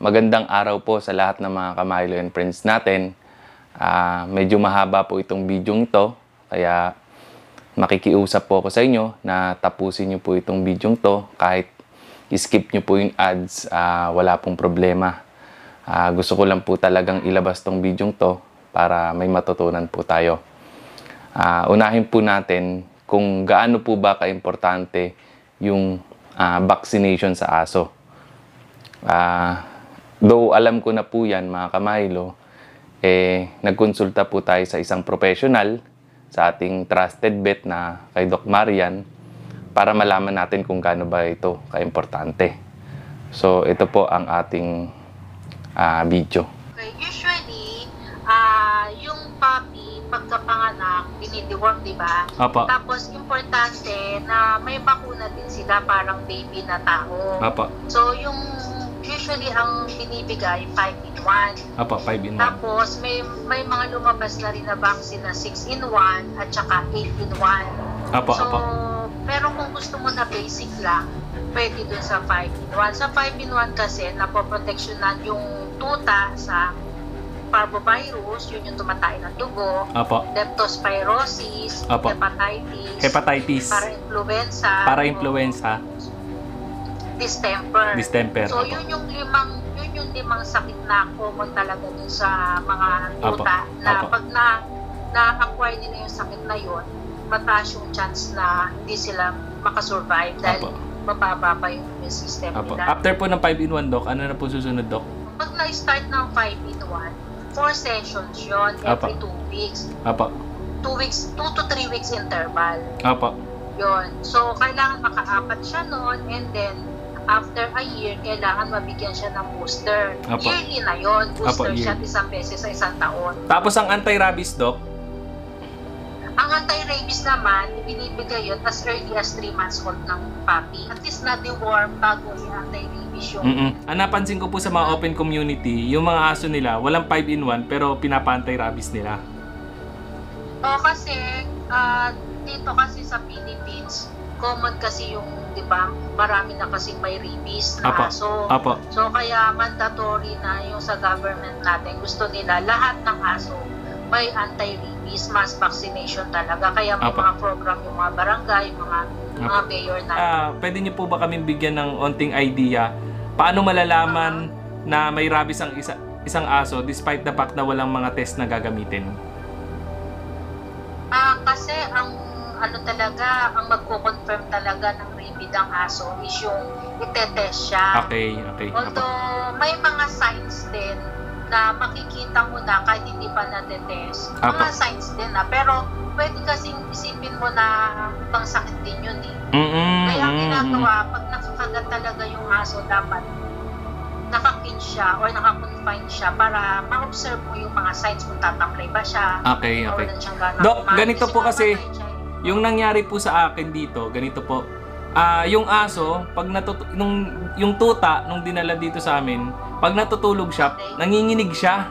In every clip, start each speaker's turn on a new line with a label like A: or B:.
A: Magandang araw po sa lahat ng mga Kamilo and friends natin. Medyo mahaba po itong video ito, kaya makikiusap po ako sa inyo na tapusin nyo po itong video ito. Kahit skip nyo po yung ads, wala pong problema. Gusto ko lang po talagang ilabas tong video ito para may matutunan po tayo. Unahin po natin kung gaano po ba kaimportante yung vaccination sa aso. Though alam ko na po yan mga Kamilo, nagkonsulta po tayo sa isang professional, sa ating trusted vet na kay Doc Marian, para malaman natin kung gaano ba ito kaimportante. So ito po ang ating video.
B: Okay, usually, yung puppy, pagkapanganak, dinideworm, di ba?
A: Apa.
B: Tapos, importante na may bakuna din sila, parang baby na tao.
A: Apa.
B: So, yung usually ang binibigay 5-in-1.
A: Apa, 5-in-1.
B: Tapos may mga lumabas na rin na vaccine na 6-in-1 at saka 8-in-1.
A: Apa,
B: so,
A: apa.
B: pero kung gusto mo na basic lang, pwede dun sa 5-in-1. Sa 5-in-1 kasi napoproteksyonan yung tuta sa parvovirus, yun yung tumatay ng dugo,
A: Apa.
B: leptospirosis,
A: Apa.
B: hepatitis, para-influenza, distemper. So yun yung limang sakit na common talaga dun sa mga tuta na pag na-acquire nila yung sakit na yun, mataas yung chance na hindi sila makasurvive dahil mababa pa yung immune system nila.
A: After po ng 5-in-1, Doc, ano na po susunod, Doc?
B: Pag na-start ng 5-in-1, 4 sessions yun every 2 weeks. 2 to 3 weeks interval. Yun. So, kailangan maka-apat siya noon, and then after a year, kailangan mabigyan siya ng booster. Yearly na yun. Booster siya isang beses sa isang taon.
A: Tapos ang anti-rabies, Doc?
B: Ang anti-rabies naman, binibigay yun as early as 3 months old ng puppy. At least na-deworm bago yung anti-rabies yun.
A: Ang napansin ko po sa mga open community, yung mga aso nila, walang 5-in-1 pero pinapa-anti-rabies nila.
B: Kasi dito kasi sa Philippines, common kasi yung, di ba, marami na kasi may rabies na aso. So, kaya mandatory na yung sa government natin. Gusto nila lahat ng aso may anti-rabies, mass vaccination talaga. Kaya may mga program yung mga barangay, mga mayor na.
A: Pwede niyo po ba kami bigyan ng onting idea paano malalaman na may rabies ang isang aso despite the fact na walang mga test na gagamitin?
B: Kasi ang ang magko-confirm talaga ng rabid ang aso is yung itetest siya.
A: Okay.
B: Although may mga signs din na makikita mo na kahit hindi pa natetest. Mga signs din na. Pero pwede kasing isipin mo na ibang sakit din yun eh. Kaya ang ginagawa, pag nakakagat talaga yung aso, dapat naka-cage siya or naka-confine siya para ma-observe mo yung mga signs kung tatamlay ba siya. Okay.
A: Doc, ganito po kasi, yung nangyari po sa akin dito, ganito po. Yung aso, pag yung tuta nung dinala dito sa amin, pag natutulog siya, nanginginig siya.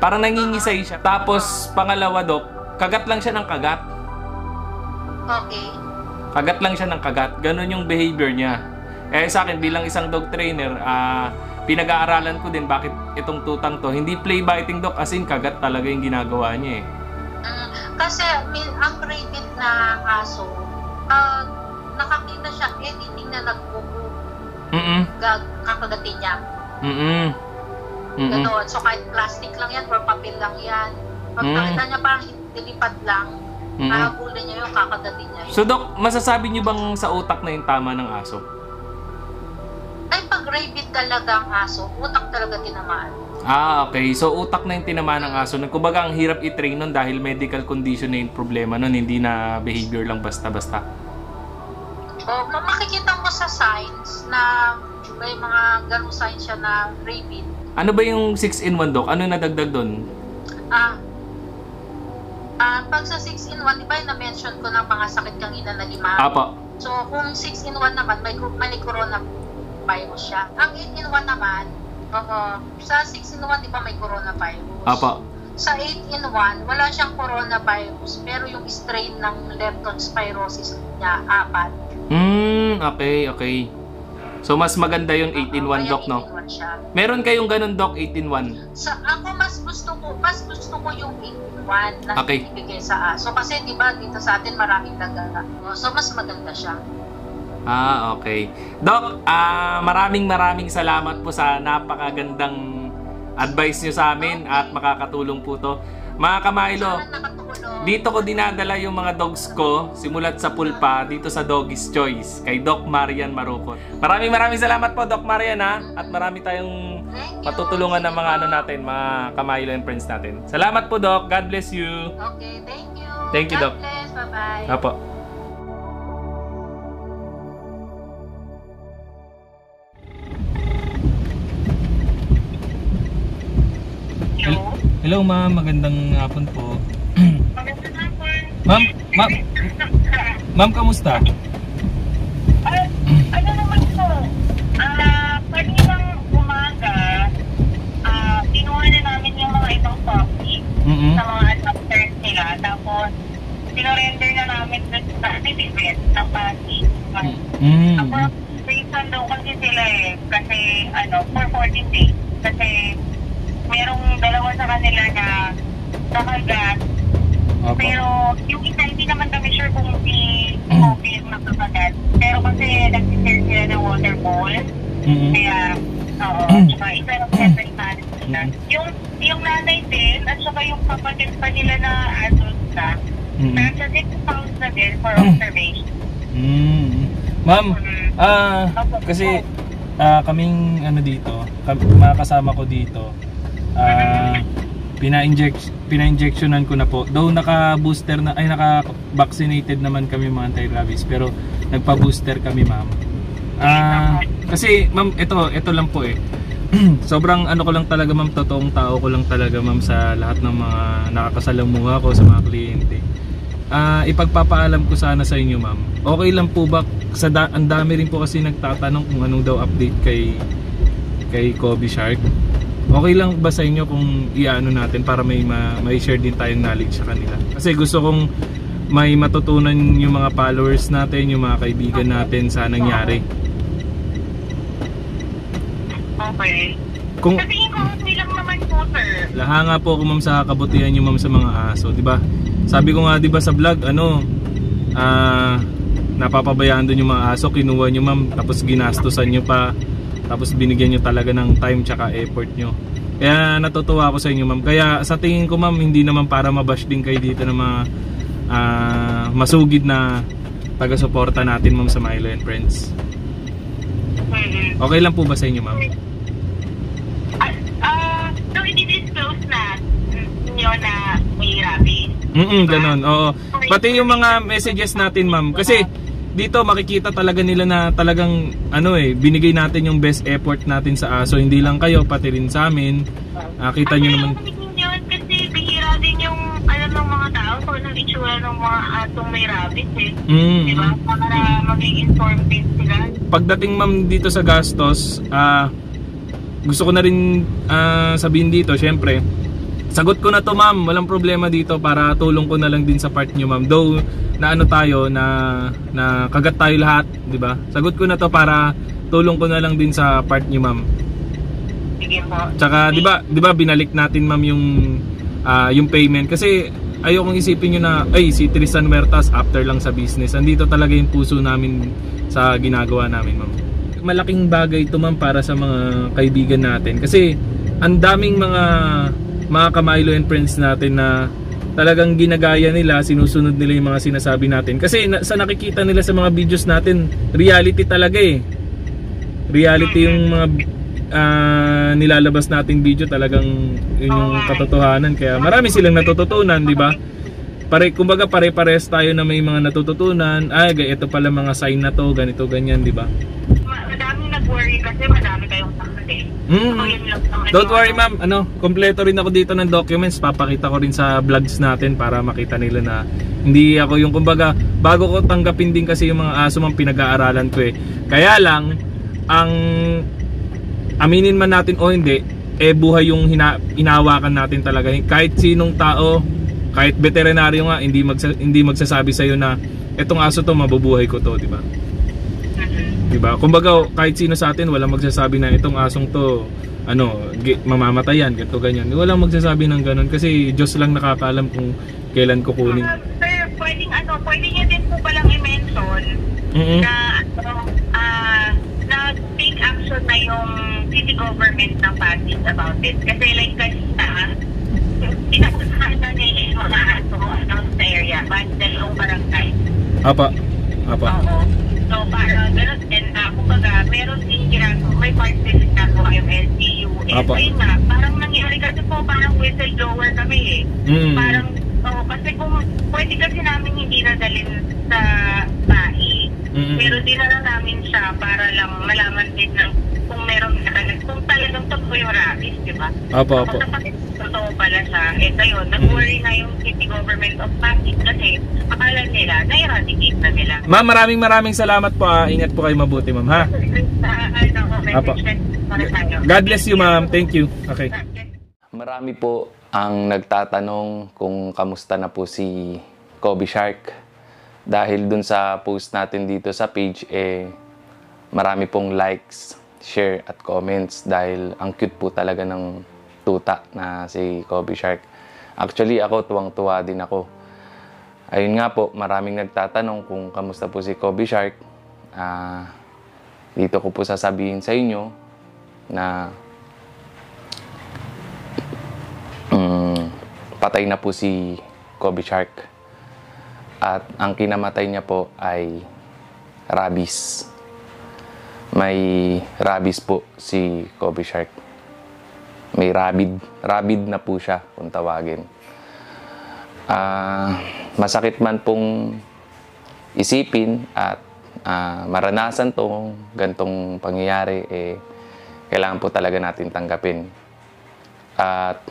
A: Parang nangingisay siya. Tapos pangalawa, Doc, kagat lang siya ng kagat.
B: Okay.
A: Kagat lang siya ng kagat. Ganon yung behavior niya. Sa akin bilang isang dog trainer, pinag-aaralan ko din bakit itong tutang to. Hindi play biting, Doc, as in kagat talaga yung ginagawa niya eh.
B: Kasi ang rabid na aso, nakakita siya anything na nagbubo, kakagatin niya. Ganoon. So kahit plastic lang yan or papel lang yan, pag nakita niya parang dilipad lang, nakagulin niya yung kakagatin niya.
A: So Doc, masasabi niyo bang sa utak na yung tama ng aso?
B: Ay, pag rabid talaga ang aso, utak talaga tinamaan.
A: Okay. So, utak na yung tinamaan ng aso. Kumbaga, ang hirap i-train nun dahil medical condition na yung problema nun. Hindi na behavior lang basta-basta.
B: Makikita mo sa signs na may mga ganong signs siya na rabid.
A: Ano ba yung 6-in-1, Doc? Ano nadagdag dun?
B: Pag sa 6-in-1, di ba yung na-mention ko ng mga sakit kanina na 5? So, kung 6-in-1 naman, may coronavirus siya. Ang 8-in-1 naman, sa 6-in-1, di ba may coronavirus? Sa 8-in-1, wala siyang coronavirus, pero yung strain ng leptospirosis niya, 4.
A: Okay. So mas maganda yung 18-1
B: Kaya
A: Doc, no?
B: 18-1 siya.
A: Meron kayong ganun Doc, 18-1?
B: Ako mas gusto ko yung 18-1 na
A: Okay.
B: ibigay sa aso. Kasi di ba dito sa atin maraming daga. So mas maganda siya.
A: Okay. Doc, maraming salamat po sa napakagandang advice nyo sa amin at makakatulong po to. Mga Kamilo,
B: Sana nakatulong.
A: dito ko dinadala yung mga dogs ko simulat sa pulpa dito sa Doggy's Choice kay Doc Marian Marukot. Maraming salamat po Doc Marian ha, at marami tayong
B: Thank you.
A: matutulungan ng mga ano natin, mga Kamilo and friends natin. Salamat po Doc, God bless you.
B: Okay, thank you.
A: Thank you,
B: God
A: Doc.
B: bless. Bye-bye.
A: Apo. Hello ma'am, magandang hapon po. Ma'am, kamusta?
C: Ano naman po, kaninang umaga, kinuha na namin yung mga ibang puppy sa mga adopters nila. Tapos, sinorender na namin dun sa event ng puppy. Ako, reason daw kasi sila kasi for 14 days. Kasi, merong dalawa sa kanila na nakagat.
A: Opo.
C: Pero yung isa, hindi naman kami sure kung si Kobe yung nakakagat. Pero kasi nag-share sila ng water bowl. Kaya, oo. Tsaka isa lang separate natin sila. Yung nanay din, at saka yung kapatid pa nila na adult na, nasa 6 pounds na din for observation.
A: Ma'am, kasi kaming ano dito, mga kasama ko dito, pina-injectionan ko na po. Though naka-booster na, ay naka-vaccinated naman kami mga anti-rabies, pero nagpa-booster kami ma'am. Kasi ma'am, ito lang po sobrang ano ko lang talaga ma'am, totoong tao ko lang talaga ma'am sa lahat ng mga nakakasalamuha ko sa mga kliyente. Ipagpapaalam ko sana sa inyo ma'am, okay lang po ba, ang dami rin po kasi nagtatanong kung anong daw update kay Kobe Shark. Okay lang ba sa inyo kung iano natin para may share din tayong knowledge sa kanila? Kasi gusto kong may matutunan yung mga followers natin, yung mga kaibigan natin sa nangyari.
C: Okay.
A: Kung
C: Kasi yung okay lang naman po, sir.
A: lahanga po ako ma'am sa kabutihan nyo ma'am sa mga aso, di ba? Sabi ko nga di ba sa vlog, napapabayaan doon yung mga aso, kinuha nyo ma'am, tapos ginastusan nyo pa. Tapos binigyan nyo talaga ng time tsaka effort nyo. Kaya natutuwa ako sa inyo ma'am. Kaya sa tingin ko ma'am, hindi naman para mabash din kayo dito ng mga masugid na taga-suporta natin ma'am sa Milo and Friends. Okay lang po ba sa inyo ma'am?
C: So i-disclose na nyo na may rabies.
A: Ganon. Oo. Pati yung mga messages natin ma'am. Kasi dito makikita talaga nila na talagang binigay natin yung best effort natin sa aso. Hindi lang kayo, pati rin sa amin. Kita nyo naman.
C: Kasi bihira din yung alam ng mga tao kung anong itsura ng mga atong may rabies diba? Para maging informed din sila.
A: Pagdating ma'am dito sa gastos, gusto ko na rin sabihin dito, syempre sagot ko na to ma'am, walang problema dito, para tulong ko na lang din sa part nyo ma'am. Though na tayo, na kagat tayo lahat, di ba? Sagot ko na to para tulong ko na lang din sa part nyo ma'am.
C: Sige po.
A: Tsaka di ba binalik natin ma'am yung payment, kasi ayokong isipin nyo na si Tristan Huertas after lang sa business. Andito talaga yung puso namin sa ginagawa namin ma'am. Malaking bagay ito ma'am para sa mga kaibigan natin, kasi ang daming mga Kamilo and Friends natin na talagang ginagaya nila, sinusunod nila yung mga sinasabi natin. Kasi sa nakikita nila sa mga videos natin, reality talaga reality yung mga nilalabas nating video, talagang yun yung katotohanan. Kaya marami silang natututunan, di ba? Kumbaga pare-pares tayo na may mga natututunan. Ito pala mga sign na to, ganito, ganyan, di ba?
C: Madaming nag-worry kasi madami kayong sakit.
A: Don't worry ma'am, kompleto rin ako dito ng documents. Papakita ko rin sa vlogs natin para makita nila na hindi ako yung, kumbaga, bago ko tanggapin din kasi yung mga aso ma'am, pinag-aaralan ko Kaya lang, ang aminin man natin o hindi, buhay yung hinahawakan natin talaga. Kahit sinong tao, kahit veterinaryo nga, hindi magsasabi sa'yo na etong aso to, mabubuhay ko to, di ba?
D: Diba? Kumbaga, kahit sino sa atin, walang magsasabi na itong asong to, mamamatayan, ganito, ganyan. Walang magsasabi ng ganun kasi Diyos lang nakakaalam kung kailan kukunin.
C: Sir, pwede niyo din po palang i-mention na take action na yung city government ng Pasig about it. Kasi like kanina, pinakusahan na nila yung mga aso sa area, basta dalawang barangay.
D: Apa.
C: Oo. So, para gano'n din, kumbaga, meron din ginagawa, may parties na po yung LGU. Ayun nga, parang nangyari kasi po, parang whistleblower kami Parang, kasi kung pwede kasi namin hindi nadalhin sa bahay, pero dinala namin siya para lang malaman din ng kung meron kung talagang totoo yung rabies, di ba?
D: Apo.
C: Totoo pala siya. Yun, nag-worry na yung city government of Pasig kasi akala nila, na-eradicate na nila.
D: Ma'am, maraming salamat po. Ingat po kayo mabuti, ma'am, ha? Apo. God bless you, ma'am. Thank you. Okay.
A: Marami po ang nagtatanong kung kamusta na po si Kobe Shark. Dahil dun sa post natin dito sa page, marami pong likes, share at comments dahil ang cute po talaga ng tuta na si Kobe Shark. Actually, ako tuwang-tuwa din ako. Ayun nga po, maraming nagtatanong kung kamusta po si Kobe Shark. Dito ko po sasabihin sa inyo na patay na po si Kobe Shark. At ang kinamatay niya po ay rabies. May rabies po si Kobe Shark. May rabid na po siya kung tawagin. Masakit man pong isipin at maranasan tong gantong pangyayari, kailangan po talaga natin tanggapin. At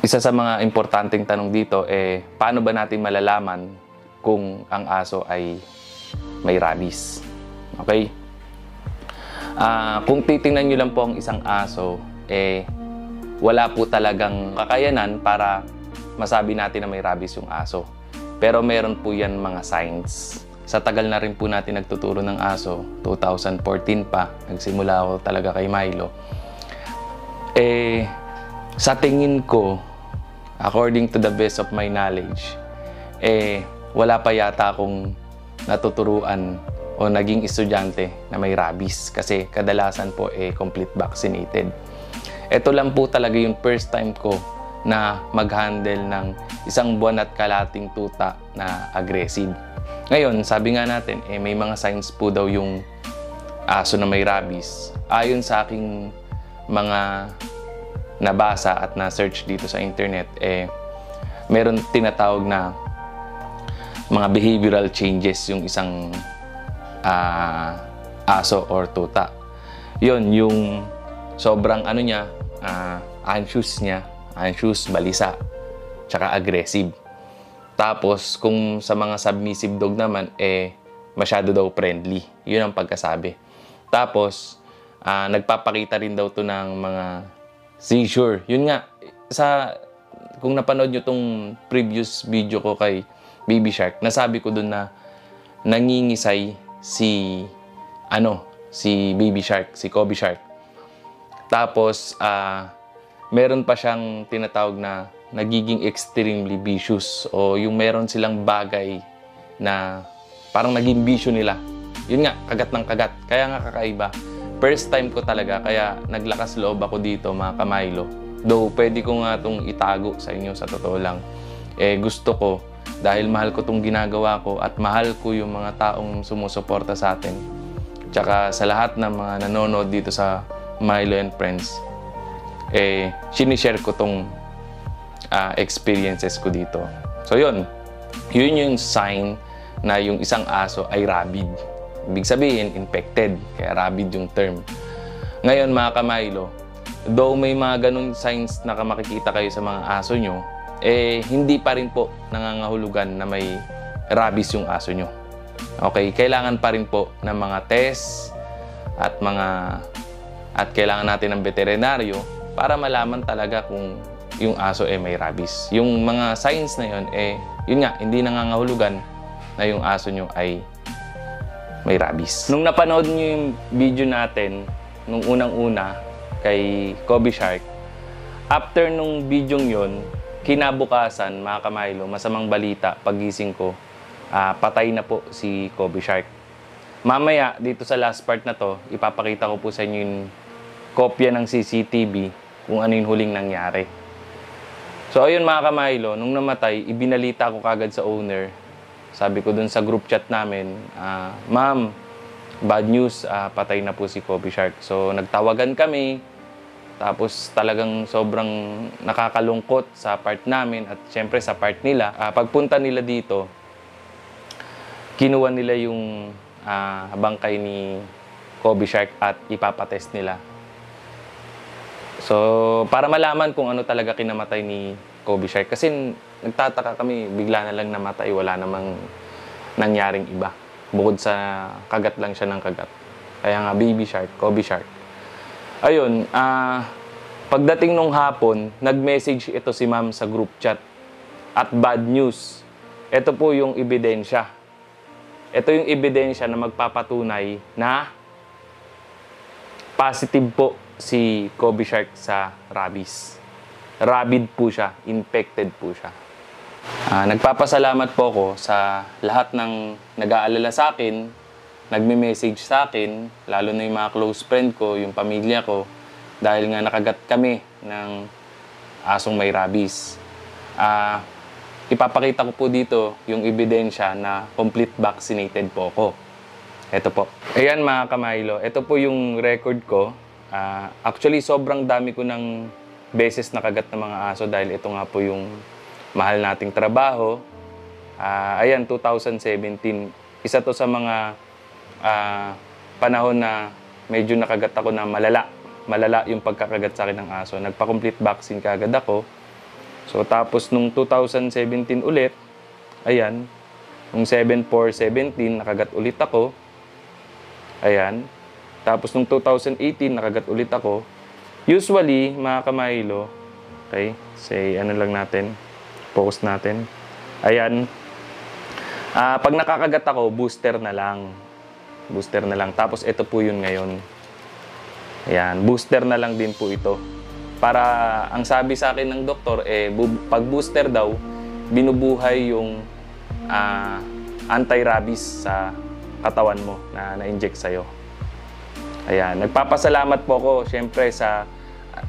A: isa sa mga importanteng tanong dito, paano ba natin malalaman kung ang aso ay may rabies? Okay? Kung titingnan nyo lang po ang isang aso, wala po talagang kakayanan para masabi natin na may rabies yung aso. Pero meron po yan mga signs. Sa tagal na rin po natin nagtuturo ng aso, 2014 pa, nagsimula ako talaga kay Milo. Sa tingin ko, according to the best of my knowledge, wala pa yata akong natuturuan o naging estudyante na may rabies kasi kadalasan po complete vaccinated. Ito lang po talaga yung first time ko na mag-handle ng 1 buwan at kalating tuta na aggressive. Ngayon, sabi nga natin, may mga signs po daw yung aso na may rabies. Ayon sa aking mga nabasa at na-search dito sa internet, meron tinatawag na mga behavioral changes yung isang aso or tuta. Yun, yung sobrang anxious, balisa, tsaka aggressive. Tapos, kung sa mga submissive dog naman, masyado daw friendly. Yun ang pagkasabi. Tapos, nagpapakita rin daw to ng mga seizure. Yun nga, kung napanood nyo tong previous video ko kay Baby Shark, nasabi ko dun na nangingisay si Baby Shark, si Kobe Shark. Tapos, meron pa siyang tinatawag na nagiging extremely vicious o yung meron silang bagay na parang naging bisyo nila. Yun nga, kagat ng kagat. Kaya nga kakaiba. First time ko talaga, kaya naglakas loob ako dito, mga ka-Milo. Though, pwede ko nga itong itago sa inyo sa totoo lang. Gusto ko, dahil mahal ko itong ginagawa ko at mahal ko yung mga taong sumusuporta sa atin. Tsaka sa lahat ng mga nanonood dito sa Milo and Friends, sinishare ko itong experiences ko dito. So yun yung sign na yung isang aso ay rabid. Ibig sabihin, infected. Kaya rabid yung term. Ngayon, mga ka-Milo, though may mga ganun signs na makikita kayo sa mga aso nyo, hindi pa rin po nangangahulugan na may rabies yung aso nyo. Okay? Kailangan pa rin po ng mga test at kailangan natin ng veterinaryo para malaman talaga kung yung aso may rabies. Yung mga signs na yun, yun nga, hindi nangangahulugan na yung aso nyo ay may rabies. Nung napanood nyo yung video natin, nung unang-una kay Kobe Shark, after nung video yon, kinabukasan, mga ka-Milo, masamang balita, pagising ko, patay na po si Kobe Shark. Mamaya, dito sa last part na to, ipapakita ko po sa inyo yung kopya ng CCTV kung ano yung huling nangyari. So ayun mga ka-Milo, nung namatay, ibinalita ko kagad sa owner. Sabi ko dun sa group chat namin, Ma'am, bad news, patay na po si Kobe Shark. So nagtawagan kami, tapos talagang sobrang nakakalungkot sa part namin at syempre sa part nila. Pagpunta nila dito, kinuha nila yung bangkay ni Kobe Shark at ipapatest nila. So para malaman kung ano talaga kinamatay ni Kobe Shark. Kasi nagtataka kami, bigla na lang namatay, wala namang nangyaring iba. Bukod sa kagat lang siya ng kagat. Kaya nga baby shark, Kobe Shark. Ayun, pagdating nung hapon, nag-message ito si ma'am sa group chat. At bad news, ito po yung ebidensya. Ito yung ebidensya na magpapatunay na positive po si Kobe Shark sa rabies. Rabid po siya, infected po siya. Nagpapasalamat po ako sa lahat ng nag-aalala sa akin, nagme-message sa akin, lalo na yung mga close friend ko, yung pamilya ko, dahil nga nakagat kami ng asong may rabies. Ipapakita ko po dito yung ebidensya na complete vaccinated po ako. Ito po. Ayan mga ka-Milo, ito po yung record ko. Actually, sobrang dami ko ng beses nakagat ng mga aso dahil ito nga po yung mahal nating trabaho. Ayan, 2017. Isa to sa mga panahon na medyo nakagat ako na malala. Malala yung pagkakagat sa akin ng aso. Nagpa-complete vaccine kagad ako. So, tapos nung 2017 ulit, ayan, nung 7/4/17, nakagat ulit ako. Ayan. Tapos nung 2018, nakagat ulit ako. Usually, mga ka-Milo, okay, say, ano lang natin, focus natin. Ayan. Pag nakakagat ako, booster na lang. Booster na lang. Tapos ito po yun ngayon. Ayan, booster na lang din po ito. Para, ang sabi sa akin ng doktor, pag booster daw, binubuhay yung anti-rabies sa katawan mo na na-inject sa'yo. Ayan, nagpapasalamat po ako syempre sa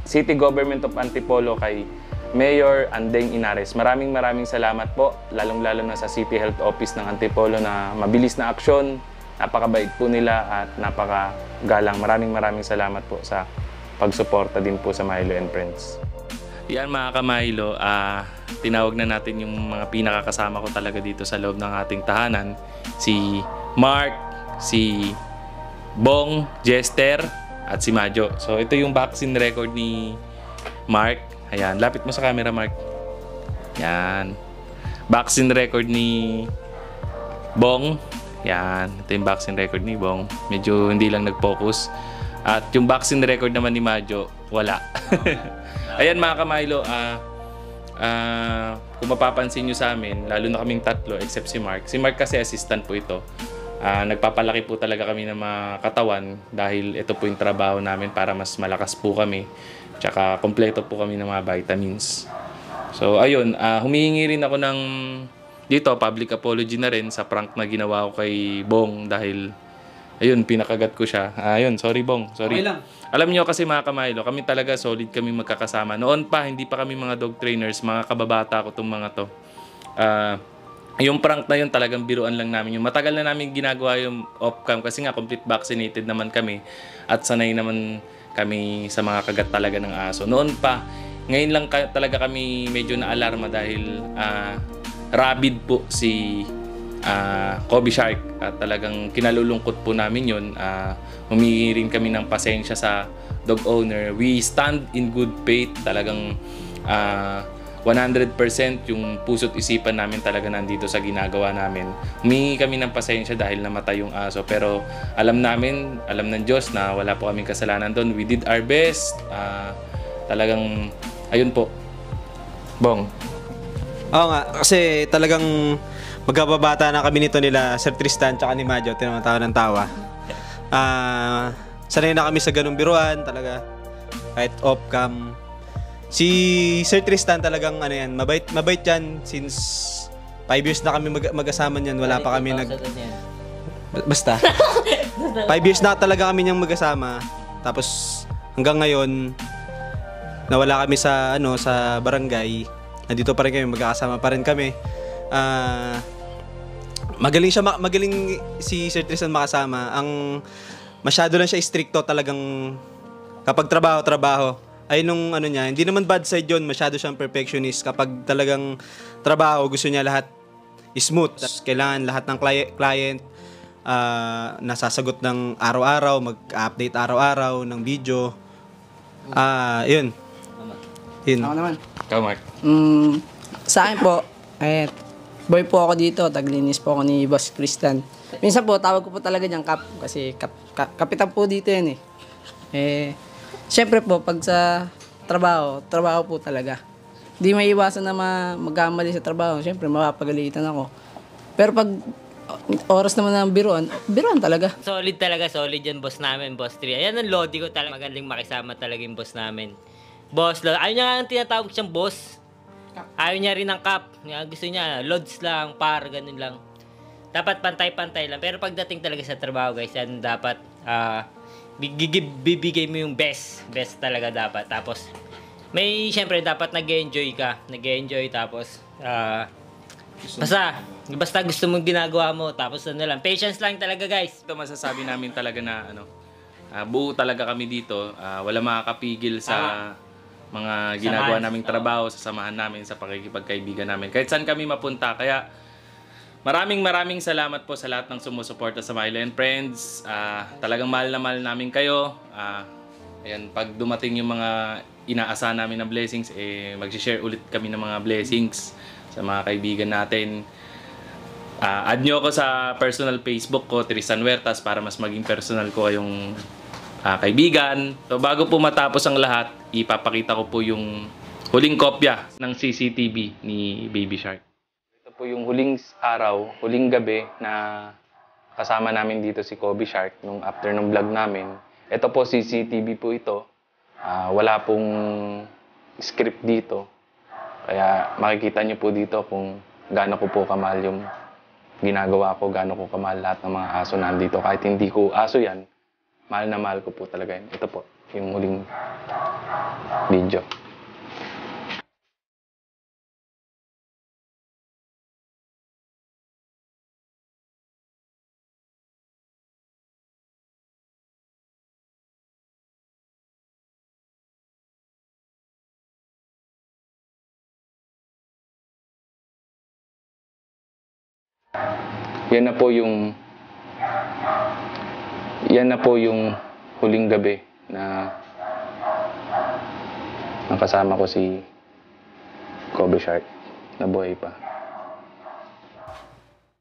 A: City Government of Antipolo kay Mayor Andeng Inares. Maraming salamat po, lalong-lalo na sa City Health Office ng Antipolo na mabilis na aksyon, napakabait po nila at napakagalang. Maraming salamat po sa pagsuporta din po sa Milo and Friends. Yan mga ka-Milo, tinawag na natin yung mga pinakakasama ko talaga dito sa loob ng ating tahanan. Si Mark, si Bong, Jester, at si Majo. So, ito yung vaccine record ni Mark. Ayan, lapit mo sa camera, Mark. Yan. Vaccine record ni Bong. Yan, ito yung vaccine record ni Bong. Medyo hindi lang nag-focus. At yung vaccine record naman ni Majo, wala. Ayan mga ka-Milo, kung mapapansin nyo sa amin, lalo na kaming tatlo, except si Mark. Si Mark kasi assistant po ito. Nagpapalaki po talaga kami ng mga katawan dahil ito po yung trabaho namin para mas malakas po kami. Tsaka kompleto po kami ng mga vitamins. So ayun, humihingi rin ako ng dito, public apology na rin sa prank na ginawa ko kay Bong dahil ayun, pinakagat ko siya. Ayun, sorry Bong, sorry. Okay lang. Alam niyo kasi mga ka-Milo, kami talaga solid kami magkakasama. Noon pa, hindi pa kami mga dog trainers, mga kababata ko tong mga to. Yung prank na yun talagang biruan lang namin. Yung matagal na namin ginagawa yung off-cam kasi nga complete vaccinated naman kami at sanay naman kami sa mga kagat talaga ng aso. Noon pa, ngayon lang talaga kami medyo na-alarma dahil rabid po si Kobe Shark at talagang kinalulungkot po namin yun. Humingi rin kami ng pasensya sa dog owner. We stand in good faith. Talagang 100% yung puso't isipan namin talaga nandito sa ginagawa namin. Humingi kami ng pasensya dahil namatay yung aso. Pero alam namin, alam ng Diyos na wala po kaming kasalanan doon. We did our best. Talagang, ayun po. Bong.
E: Oo nga, kasi talagang magkababata na kami nito nila Sir Tristan tsaka ni Madjo, tinatawa ng tawa. Sanay na kami sa ganung biruan talaga. Kahit off-cam. Si Sir Tristan talagang ano yan, mabait yan since 5 years na kami mag-asama niyan. Wala pa kami Basta. 5 years na talaga kami niyang mag-asama. Tapos hanggang ngayon nawala kami sa sa barangay. Nandito pa rin kami, magkakasama pa rin kami. Magaling si Sir Tristan makasama. Ang masyado lang siya stricto talagang kapag trabaho. Ay nung niya, hindi naman bad side yun, masyado siyang perfectionist. Kapag talagang trabaho, gusto niya lahat smooth. Kailangan lahat ng client nasasagot ng araw-araw, mag-update araw-araw ng video. Yun.
F: Ako naman.
A: Ikaw, Mark.
F: Sa akin po, boy po ako dito, taglinis po ako ni Boss Tristan. Minsan po, tawag ko po talaga niyang Kap, kasi kapitan po dito yan Siyempre po, pag sa trabaho po talaga. Di may iwasan na magkamali sa trabaho. Siyempre, mapapagalitan ako. Pero pag oras naman ng biruan talaga.
G: Solid talaga, solid yan boss namin, Boss 3. Ayan ang lodi ko talaga. Magaling makisama talaga yung boss namin. Boss, ayaw niya nga tinatawag siyang boss. Ayaw niya rin ng Kap. Gusto niya, loads lang, par, ganun lang. Dapat pantay-pantay lang. Pero pagdating talaga sa trabaho, guys, yan dapat bibigay mo yung best talaga dapat. Tapos siyempre dapat nag-enjoy ka, tapos basta gusto mong ginagawa mo, tapos lang, patience lang talaga, guys.
A: Ito masasabi namin talaga na buo talaga kami dito. Wala makakapigil sa mga ginagawa naming trabaho, sa samahan namin, sa pakikipagkaibigan namin. Kahit saan kami mapunta. Kaya maraming salamat po sa lahat ng sumusuporta sa Milo and Friends. Talagang mahal na mahal namin kayo. Ayan, pag dumating yung mga inaasahan namin na blessings, mag-share ulit kami ng mga blessings sa mga kaibigan natin. Add nyo ako sa personal Facebook ko, Tristan Huertas, para mas maging personal ko kayong kaibigan. So, bago po matapos ang lahat, ipapakita ko po yung huling kopya ng CCTV ni Baby Shark. Ito po yung huling gabi na kasama namin dito si Kobe Shark nung after ng vlog namin. Ito po, CCTV po ito. Wala pong script dito. Kaya makikita nyo po dito kung gaano ko po kamahal yung ginagawa ko, gaano ko kamahal lahat ng mga aso nandito. Kahit hindi ko aso yan, mahal na mahal ko po talaga yan. Ito po, yung huling video. Yan na po yung huling gabi na nakasama ko si Kobe Shark na buhay pa.